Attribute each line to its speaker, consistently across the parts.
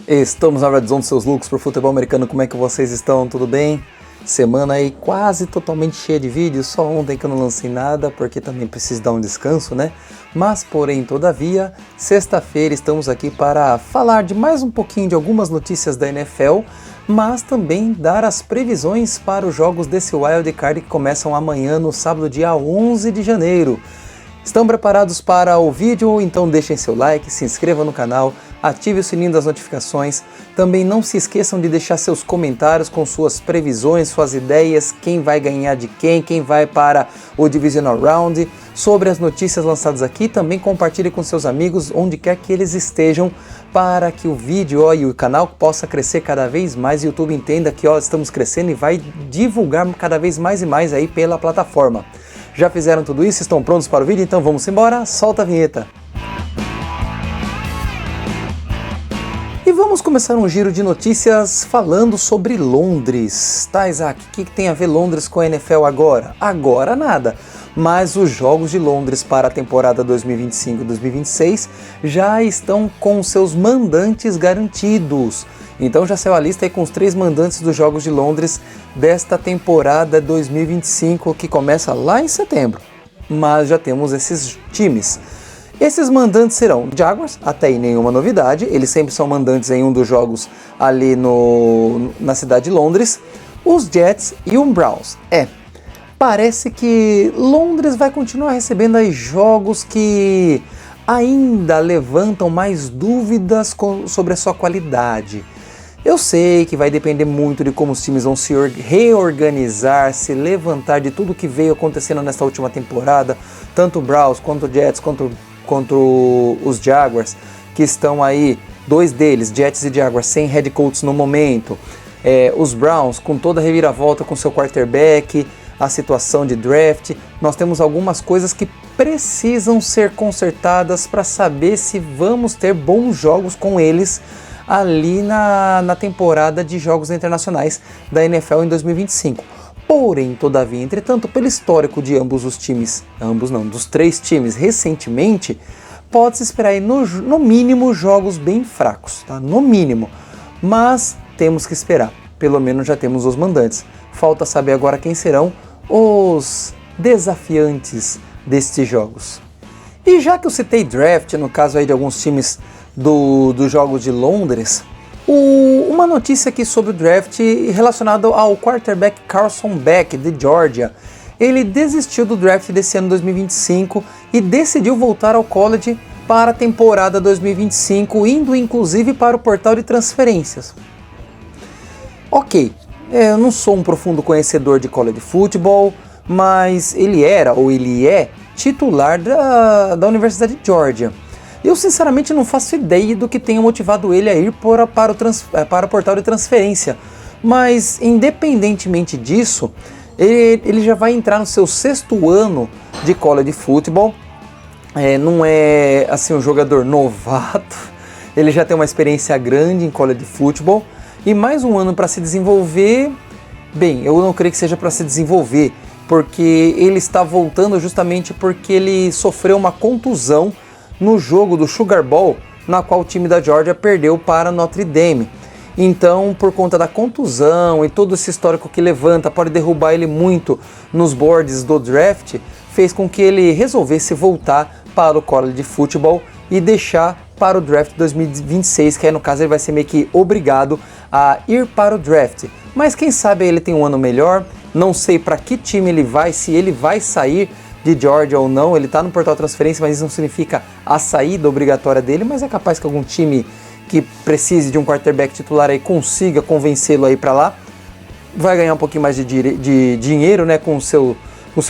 Speaker 1: Estamos na Red Zone, seus loucos pro futebol americano, como é que vocês estão? Tudo bem? Semana aí quase totalmente cheia de vídeos, só ontem que eu não lancei nada, porque também preciso dar um descanso, né? Mas, porém, todavia, sexta-feira estamos aqui para falar de mais um pouquinho de algumas notícias da NFL, mas também dar as previsões para os jogos desse Wild Card que começam amanhã, no sábado, dia 11 de janeiro. Estão preparados para o vídeo? Então deixem seu like, se inscrevam no canal, ative o sininho das notificações. Também não se esqueçam de deixar seus comentários com suas previsões, suas ideias, quem vai ganhar de quem vai para o Divisional Round, sobre as notícias lançadas aqui. Também compartilhe com seus amigos, onde quer que eles estejam, para que o vídeo e o canal possa crescer cada vez mais. O YouTube entenda que estamos crescendo e vai divulgar cada vez mais e mais aí pela plataforma. Já fizeram tudo isso? Estão prontos para o vídeo? Então vamos embora, solta a vinheta! E vamos começar um giro de notícias falando sobre Londres. Tá, Isaac, o que tem a ver Londres com a NFL agora? Agora nada, mas os jogos de Londres para a temporada 2025-2026 já estão com seus mandantes garantidos. Então já saiu a lista aí com os 3 mandantes dos Jogos de Londres desta temporada 2025, que começa lá em setembro. Mas já temos esses times. Esses mandantes serão Jaguars, até aí nenhuma novidade, eles sempre são mandantes em um dos jogos ali na cidade de Londres, os Jets e o Browns. Parece que Londres vai continuar recebendo aí jogos que ainda levantam mais dúvidas sobre a sua qualidade. Eu sei que vai depender muito de como os times vão se reorganizar, se levantar de tudo que veio acontecendo nesta última temporada, tanto o Browns quanto o Jets, quanto os Jaguars, que estão aí, 2 deles, Jets e Jaguars, sem head coaches no momento, os Browns com toda a reviravolta com seu quarterback, a situação de draft. Nós temos algumas coisas que precisam ser consertadas para saber se vamos ter bons jogos com eles ali na temporada de jogos internacionais da NFL em 2025. Porém, todavia, entretanto, pelo histórico de dos 3 times recentemente, pode-se esperar aí no mínimo jogos bem fracos, tá? No mínimo. Mas temos que esperar, pelo menos já temos os mandantes. Falta saber agora quem serão os desafiantes destes jogos. E já que eu citei draft, no caso aí de alguns times dos Jogos de Londres, uma notícia aqui sobre o draft relacionada ao quarterback Carson Beck, de Georgia. Ele desistiu do draft desse ano 2025 e decidiu voltar ao college para a temporada 2025, indo inclusive para o portal de transferências. Ok, eu não sou um profundo conhecedor de college football, mas ele é titular da Universidade de Georgia. Eu sinceramente não faço ideia do que tenha motivado ele a ir para o portal de transferência, mas independentemente disso, ele já vai entrar no seu 6º ano de college football. Não é assim um jogador novato, ele já tem uma experiência grande em college football e mais um ano para se desenvolver. Bem, eu não creio que seja para se desenvolver, porque ele está voltando justamente porque ele sofreu uma contusão no jogo do Sugar Bowl, na qual o time da Georgia perdeu para Notre Dame. Então, por conta da contusão e todo esse histórico que levanta, pode derrubar ele muito nos boards do draft, fez com que ele resolvesse voltar para o college de futebol e deixar para o draft 2026, que aí no caso ele vai ser meio que obrigado a ir para o draft. Mas quem sabe ele tem um ano melhor, não sei para que time ele vai, se ele vai sair de Georgia ou não. Ele está no portal de transferência, mas isso não significa a saída obrigatória dele, mas é capaz que algum time que precise de um quarterback titular aí consiga convencê-lo aí para lá. Vai ganhar um pouquinho mais de dinheiro, né, com o seu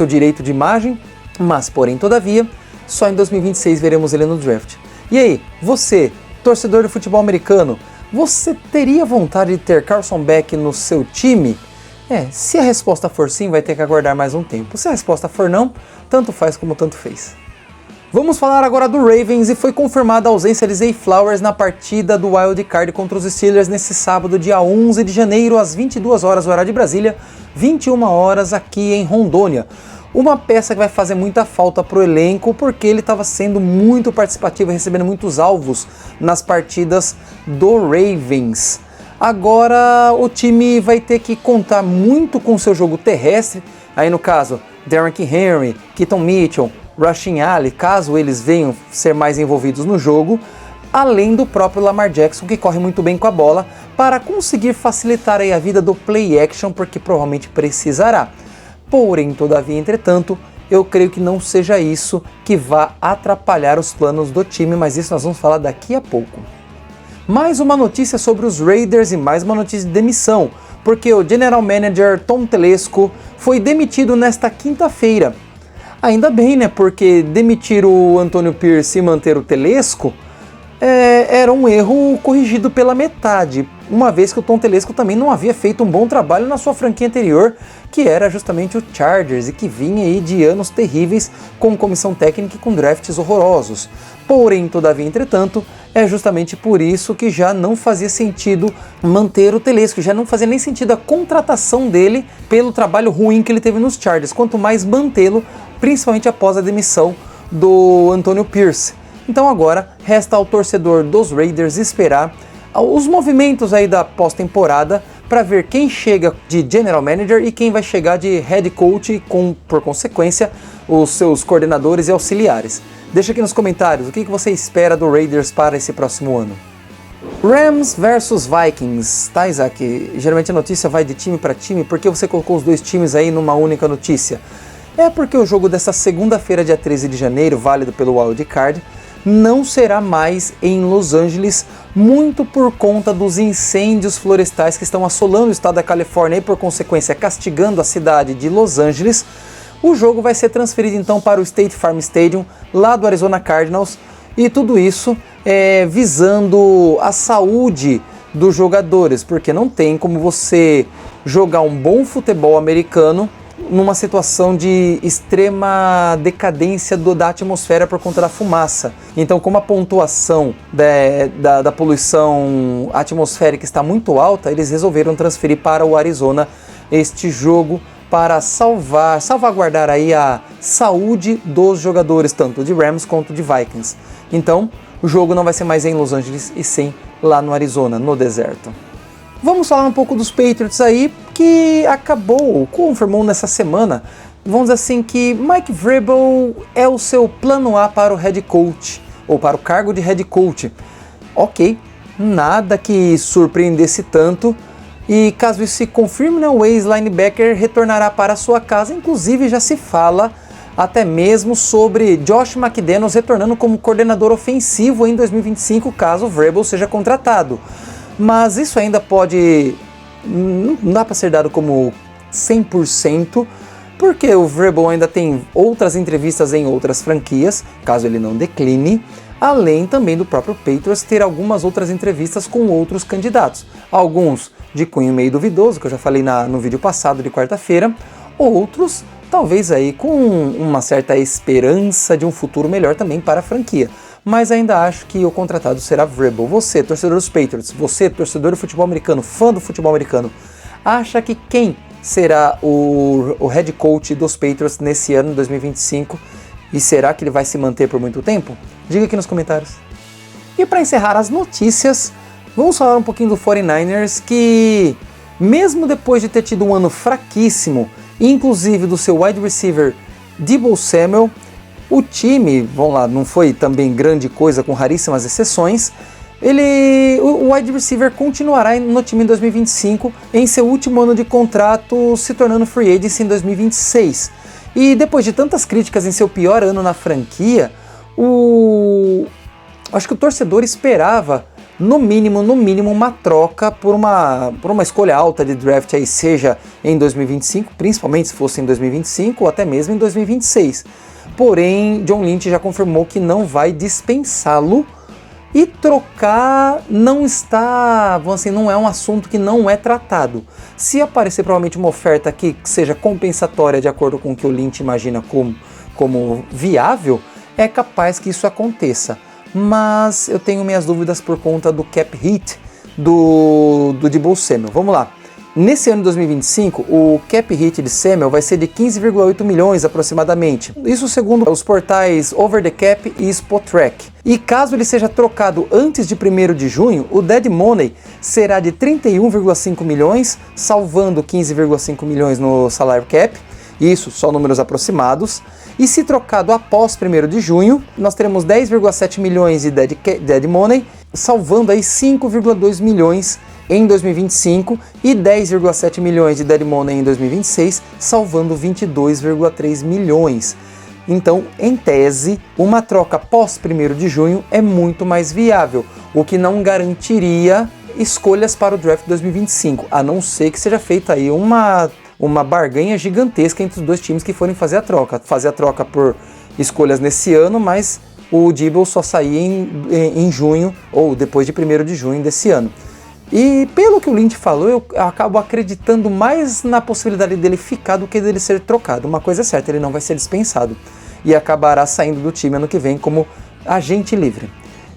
Speaker 1: direito de imagem, mas porém, todavia, só em 2026 veremos ele no draft. E aí, você, torcedor de futebol americano, você teria vontade de ter Carson Beck no seu time? Se a resposta for sim, vai ter que aguardar mais um tempo. Se a resposta for não, tanto faz como tanto fez. Vamos falar agora do Ravens, e foi confirmada a ausência de Zay Flowers na partida do Wild Card contra os Steelers nesse sábado, dia 11 de janeiro, às 22 horas, horário de Brasília, 21 horas aqui em Rondônia. uma peça que vai fazer muita falta para o elenco, porque ele estava sendo muito participativo, recebendo muitos alvos nas partidas do Ravens. Agora o time vai ter que contar muito com o seu jogo terrestre, aí no caso, Derrick Henry, Keaton Mitchell, Rasheen Ali, caso eles venham ser mais envolvidos no jogo, além do próprio Lamar Jackson, que corre muito bem com a bola, para conseguir facilitar aí a vida do play action, porque provavelmente precisará. Porém, todavia, entretanto, eu creio que não seja isso que vá atrapalhar os planos do time, mas isso nós vamos falar daqui a pouco. Mais uma notícia sobre os Raiders e mais uma notícia de demissão, porque o General Manager Tom Telesco foi demitido nesta quinta-feira. Ainda bem, né, porque demitir o Antonio Pierce e manter o Telesco era um erro corrigido pela metade, uma vez que o Tom Telesco também não havia feito um bom trabalho na sua franquia anterior, que era justamente o Chargers, e que vinha aí de anos terríveis com comissão técnica e com drafts horrorosos. Porém, todavia, entretanto, é justamente por isso que já não fazia sentido manter o Telesco, já não fazia nem sentido a contratação dele pelo trabalho ruim que ele teve nos Chargers, quanto mais mantê-lo, principalmente após a demissão do Antonio Pierce. Então agora resta ao torcedor dos Raiders esperar os movimentos aí da pós-temporada para ver quem chega de General Manager e quem vai chegar de Head Coach e, por consequência, os seus coordenadores e auxiliares. Deixa aqui nos comentários o que você espera do Raiders para esse próximo ano. Rams versus Vikings, tá, Isaac? Geralmente a notícia vai de time para time, por que você colocou os dois times aí numa única notícia? É porque o jogo dessa segunda-feira, dia 13 de janeiro, válido pelo Wild Card, não será mais em Los Angeles, muito por conta dos incêndios florestais que estão assolando o estado da Califórnia e, por consequência, castigando a cidade de Los Angeles. O jogo vai ser transferido então para o State Farm Stadium, lá do Arizona Cardinals, e tudo isso visando a saúde dos jogadores, porque não tem como você jogar um bom futebol americano numa situação de extrema decadência da atmosfera por conta da fumaça. Então, como a pontuação da poluição atmosférica está muito alta, eles resolveram transferir para o Arizona este jogo para salvaguardar aí a saúde dos jogadores, tanto de Rams quanto de Vikings. Então, o jogo não vai ser mais em Los Angeles e sim lá no Arizona, no deserto. Vamos falar um pouco dos Patriots aí, que confirmou nessa semana, vamos dizer assim, que Mike Vrabel é o seu plano A para o head coach, ou para o cargo de head coach. Ok, nada que surpreendesse tanto, e caso isso se confirme, né, o ex-linebacker retornará para sua casa. Inclusive já se fala até mesmo sobre Josh McDaniels retornando como coordenador ofensivo em 2025, caso o Vrabel seja contratado. Mas isso ainda não dá para ser dado como 100%, porque o Vrabel ainda tem outras entrevistas em outras franquias, caso ele não decline, além também do próprio Patriots ter algumas outras entrevistas com outros candidatos. Alguns de cunho meio duvidoso, que eu já falei no vídeo passado de quarta-feira, outros talvez aí com uma certa esperança de um futuro melhor também para a franquia. Mas ainda acho que o contratado será Vrabel. Você, torcedor dos Patriots, você, torcedor do futebol americano, fã do futebol americano, acha que quem será o head coach dos Patriots nesse ano, 2025? E será que ele vai se manter por muito tempo? Diga aqui nos comentários. E para encerrar as notícias, vamos falar um pouquinho do 49ers, que mesmo depois de ter tido um ano fraquíssimo, inclusive do seu wide receiver Deebo Samuel, o time, vamos lá, não foi também grande coisa, com raríssimas exceções. O wide receiver continuará no time em 2025, em seu último ano de contrato, se tornando free agent em 2026. E depois de tantas críticas em seu pior ano na franquia, acho que o torcedor esperava, no mínimo, uma troca por uma escolha alta de draft, aí, seja em 2025, principalmente se fosse em 2025, ou até mesmo em 2026. Porém, John Lynch já confirmou que não vai dispensá-lo, e trocar não está, vamos assim, não é um assunto que não é tratado. Se aparecer provavelmente uma oferta que seja compensatória de acordo com o que o Lynch imagina como viável, é capaz que isso aconteça. Mas eu tenho minhas dúvidas por conta do cap hit do Deebo Samuel. Vamos lá. Nesse ano de 2025, o cap hit de Samuel vai ser de 15,8 milhões aproximadamente. Isso segundo os portais Over the Cap e Spotrac. E caso ele seja trocado antes de 1º de junho, o dead money será de 31,5 milhões, salvando 15,5 milhões no salary cap. Isso só números aproximados. E se trocado após 1º de junho, nós teremos 10,7 milhões de dead money, salvando aí 5,2 milhões em 2025 e 10,7 milhões de dead money em 2026, salvando 22,3 milhões. Então, em tese, uma troca pós 1º de junho é muito mais viável, o que não garantiria escolhas para o draft 2025, a não ser que seja feita aí uma barganha gigantesca entre os dois times que forem fazer a troca. Fazer a troca por escolhas nesse ano, mas o Debo só sair em junho ou depois de 1º de junho desse ano. E pelo que o Lynch falou, eu acabo acreditando mais na possibilidade dele ficar do que dele ser trocado. Uma coisa é certa, ele não vai ser dispensado e acabará saindo do time ano que vem como agente livre.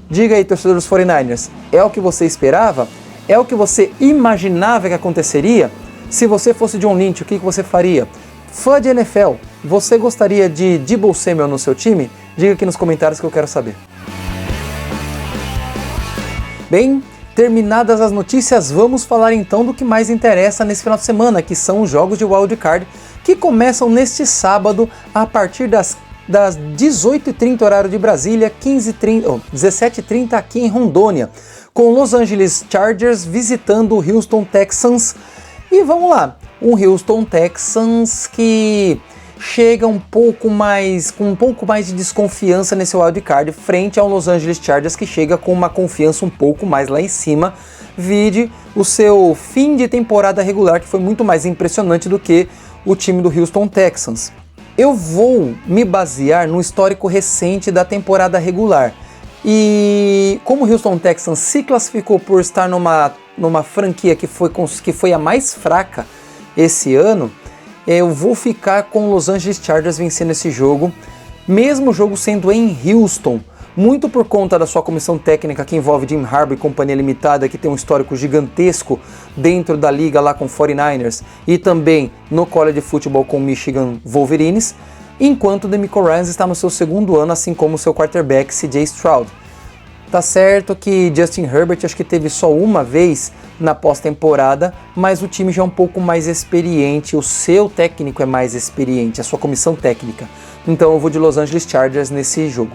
Speaker 1: Diga aí, torcedor dos 49ers, é o que você esperava? É o que você imaginava que aconteceria? Se você fosse John Lynch, o que você faria? Fã de NFL, você gostaria de Deebo Samuel no seu time? Diga aqui nos comentários que eu quero saber. Bem, terminadas as notícias, vamos falar então do que mais interessa nesse final de semana, que são os jogos de Wild Card, que começam neste sábado a partir das 18h30 horário de Brasília, 17h30 aqui em Rondônia, com Los Angeles Chargers visitando o Houston Texans. E vamos lá, um Houston Texans que chega com um pouco mais de desconfiança nesse wild card frente ao Los Angeles Chargers, que chega com uma confiança um pouco mais lá em cima, vide o seu fim de temporada regular, que foi muito mais impressionante do que o time do Houston Texans. Eu vou me basear no histórico recente da temporada regular, e como o Houston Texans se classificou por estar numa franquia que foi a mais fraca esse ano, eu vou ficar com o Los Angeles Chargers vencendo esse jogo, mesmo o jogo sendo em Houston, muito por conta da sua comissão técnica que envolve Jim Harbaugh e companhia limitada, que tem um histórico gigantesco dentro da liga lá com 49ers e também no college football com Michigan Wolverines, enquanto o DeMeco Ryans está no seu segundo ano, assim como o seu quarterback CJ Stroud. Tá certo que Justin Herbert acho que teve só uma vez na pós-temporada, mas o time já é um pouco mais experiente, o seu técnico é mais experiente, a sua comissão técnica. Então eu vou de Los Angeles Chargers nesse jogo.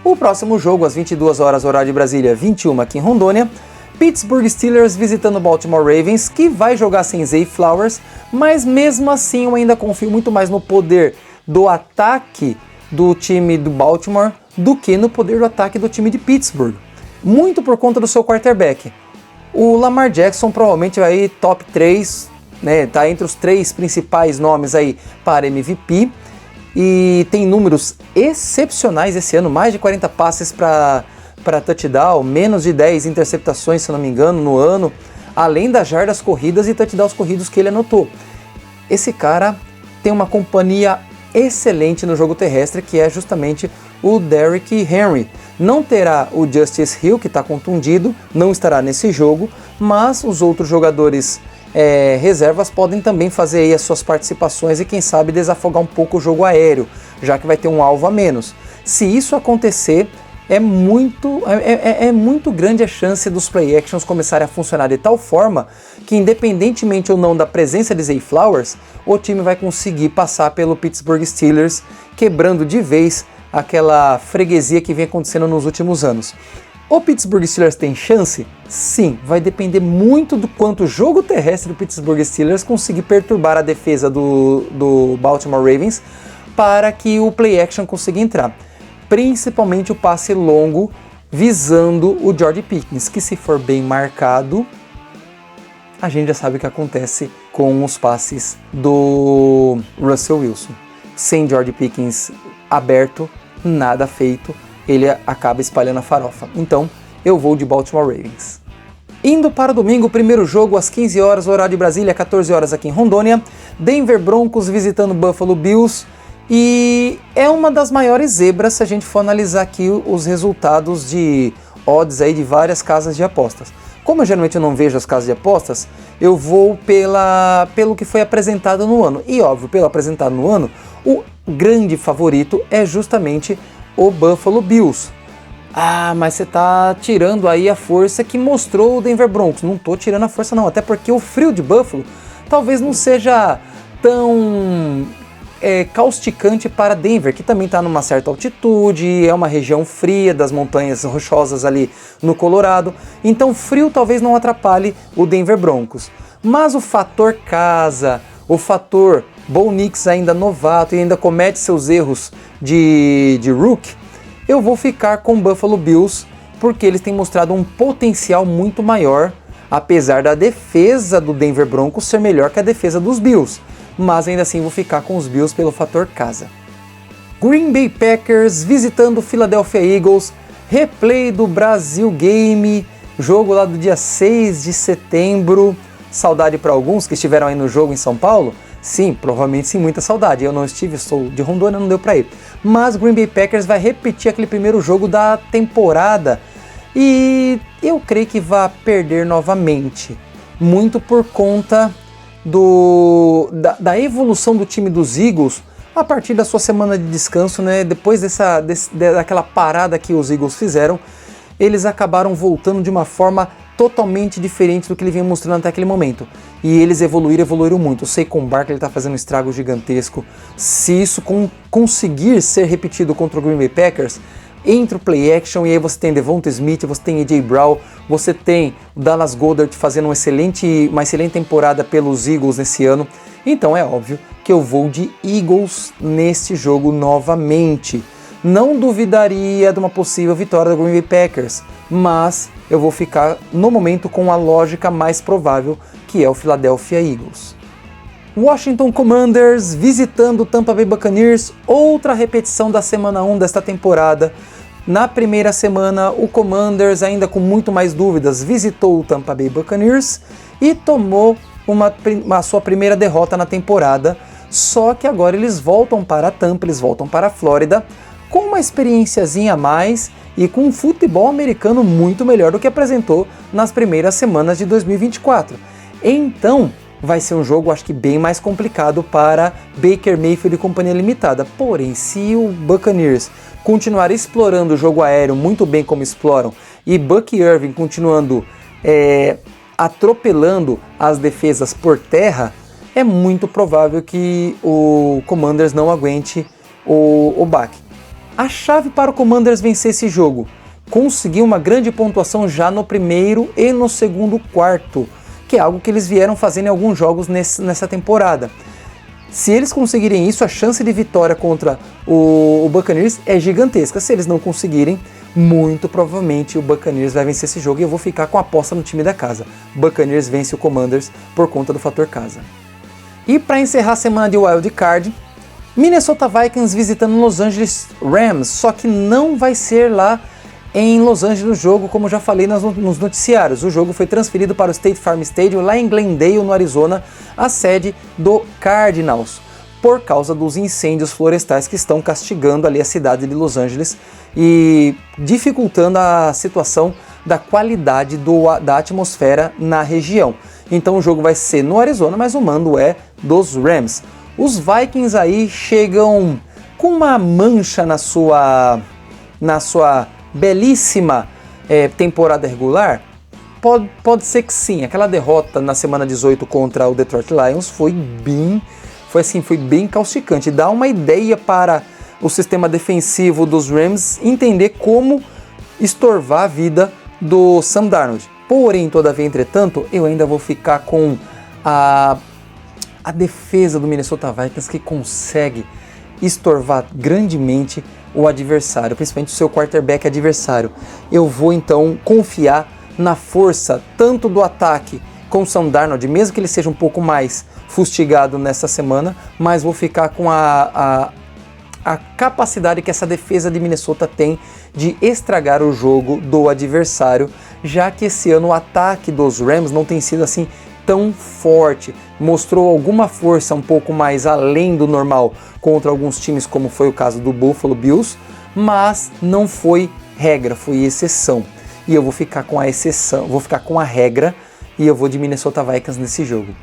Speaker 1: O próximo jogo, às 22 horas, horário de Brasília, 21 aqui em Rondônia, Pittsburgh Steelers visitando Baltimore Ravens, que vai jogar sem Zay Flowers, mas mesmo assim eu ainda confio muito mais no poder do ataque do time do Baltimore do que no poder do ataque do time de Pittsburgh. Muito por conta do seu quarterback. O Lamar Jackson provavelmente vai top 3, né, tá entre os 3 principais nomes aí para MVP e tem números excepcionais esse ano, mais de 40 passes para touchdown, menos de 10 interceptações, se não me engano, no ano, além das jardas corridas e touchdowns corridos que ele anotou. Esse cara tem uma companhia excelente no jogo terrestre, que é justamente o Derrick Henry. Não terá o Justice Hill, que está contundido, não estará nesse jogo, mas os outros jogadores reservas podem também fazer aí as suas participações e quem sabe desafogar um pouco o jogo aéreo, já que vai ter um alvo a menos. Se isso acontecer, é muito grande a chance dos play actions começarem a funcionar de tal forma que, independentemente ou não da presença de Zay Flowers, o time vai conseguir passar pelo Pittsburgh Steelers, quebrando de vez aquela freguesia que vem acontecendo nos últimos anos. O Pittsburgh Steelers tem chance? Sim, vai depender muito do quanto o jogo terrestre do Pittsburgh Steelers conseguir perturbar a defesa do Baltimore Ravens para que o play action consiga entrar. Principalmente o passe longo visando o George Pickens, que se for bem marcado, a gente já sabe o que acontece com os passes do Russell Wilson. Sem George Pickens aberto, nada feito, ele acaba espalhando a farofa. Então, eu vou de Baltimore Ravens. Indo para o domingo, primeiro jogo às 15 horas, horário de Brasília, 14 horas aqui em Rondônia, Denver Broncos visitando Buffalo Bills. E é uma das maiores zebras se a gente for analisar aqui os resultados de odds aí de várias casas de apostas. Como eu geralmente não vejo as casas de apostas, eu vou pelo que foi apresentado no ano. E óbvio, pelo apresentado no ano, o grande favorito é justamente o Buffalo Bills. Ah, mas você tá tirando aí a força que mostrou o Denver Broncos. Não tô tirando a força não, até porque o frio de Buffalo talvez não seja tão causticante para Denver, que também está numa certa altitude, é uma região fria das montanhas rochosas ali no Colorado, então frio talvez não atrapalhe o Denver Broncos. Mas o fator casa, o fator Bo Nix ainda novato e ainda comete seus erros de rookie, eu vou ficar com o Buffalo Bills, porque eles têm mostrado um potencial muito maior, apesar da defesa do Denver Broncos ser melhor que a defesa dos Bills. Mas ainda assim vou ficar com os Bills pelo fator casa. Green Bay Packers visitando o Philadelphia Eagles, replay do Brasil Game, jogo lá do dia 6 de setembro. Saudade para alguns que estiveram aí no jogo em São Paulo? Sim, provavelmente sim, muita saudade. Eu não estive, sou de Rondônia, não deu para ir. Mas Green Bay Packers vai repetir aquele primeiro jogo da temporada e eu creio que vai perder novamente, muito por conta da evolução do time dos Eagles a partir da sua semana de descanso, né? Depois daquela parada que os Eagles fizeram, eles acabaram voltando de uma forma totalmente diferente do que ele vinha mostrando até aquele momento. E eles evoluíram muito. O Saquon Barkley está fazendo um estrago gigantesco. Se isso conseguir ser repetido contra o Green Bay Packers, entra o play action e aí você tem Devonta Smith, você tem A.J. Brown, você tem o Dallas Goedert fazendo uma excelente temporada pelos Eagles nesse ano. Então é óbvio que eu vou de Eagles nesse jogo novamente. Não duvidaria de uma possível vitória do Green Bay Packers, mas eu vou ficar no momento com a lógica mais provável, que é o Philadelphia Eagles. Washington Commanders visitando o Tampa Bay Buccaneers, outra repetição da semana 1 desta temporada. Na primeira semana, o Commanders, ainda com muito mais dúvidas, visitou o Tampa Bay Buccaneers e tomou a sua primeira derrota na temporada, só que agora eles voltam para Tampa, eles voltam para a Flórida, com uma experiênciazinha a mais e com um futebol americano muito melhor do que apresentou nas primeiras semanas de 2024. Então, vai ser um jogo, acho que bem mais complicado para Baker Mayfield e companhia limitada. Porém, se o Buccaneers continuar explorando o jogo aéreo muito bem como exploram e Buck Irving continuando atropelando as defesas por terra, é muito provável que o Commanders não aguente o baque. A chave para o Commanders vencer esse jogo: conseguir uma grande pontuação já no primeiro e no segundo quarto, que é algo que eles vieram fazendo em alguns jogos nessa temporada. Se eles conseguirem isso, a chance de vitória contra o Buccaneers é gigantesca. Se eles não conseguirem, muito provavelmente o Buccaneers vai vencer esse jogo e eu vou ficar com a aposta no time da casa. Buccaneers vence o Commanders por conta do fator casa. E para encerrar a semana de Wild Card, Minnesota Vikings visitando Los Angeles Rams, só que não vai ser lá em Los Angeles o jogo, como já falei nos noticiários. O jogo foi transferido para o State Farm Stadium, lá em Glendale, no Arizona, a sede do Cardinals, por causa dos incêndios florestais que estão castigando ali a cidade de Los Angeles e dificultando a situação da qualidade da atmosfera na região. Então o jogo vai ser no Arizona, mas o mando é dos Rams. Os Vikings aí chegam com uma mancha na sua belíssima temporada regular. Pode ser que sim. Aquela derrota na semana 18 contra o Detroit Lions foi bem causticante. Dá uma ideia para o sistema defensivo dos Rams entender como estorvar a vida do Sam Darnold. Porém, todavia, entretanto, eu ainda vou ficar com a defesa do Minnesota Vikings, que consegue estorvar grandemente o adversário, principalmente o seu quarterback adversário. Eu vou então confiar na força tanto do ataque com o Sam Darnold, mesmo que ele seja um pouco mais fustigado nessa semana, mas vou ficar com a capacidade que essa defesa de Minnesota tem de estragar o jogo do adversário, já que esse ano o ataque dos Rams não tem sido assim tão forte, mostrou alguma força um pouco mais além do normal contra alguns times, como foi o caso do Buffalo Bills, mas não foi regra, foi exceção. e eu vou ficar com a exceção, vou ficar com a regra e eu vou de Minnesota Vikings nesse jogo.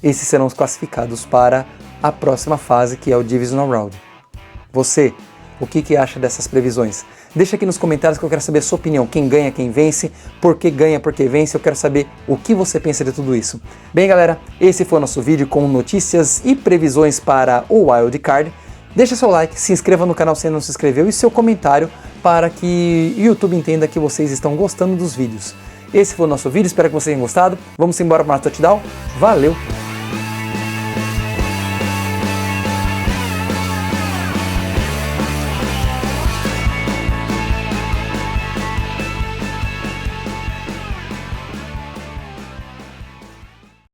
Speaker 1: Esses serão os classificados para a próxima fase, que é o Divisional Round. Você, o que acha dessas previsões? Deixa aqui nos comentários que eu quero saber a sua opinião. Quem ganha, quem vence, por que ganha, por que vence. Eu quero saber o que você pensa de tudo isso. Bem, galera, esse foi o nosso vídeo com notícias e previsões para o Wild Card. Deixa seu like, se inscreva no canal se ainda não se inscreveu e seu comentário para que o YouTube entenda que vocês estão gostando dos vídeos. Esse foi o nosso vídeo, espero que vocês tenham gostado. Vamos embora para o touchdown. Valeu!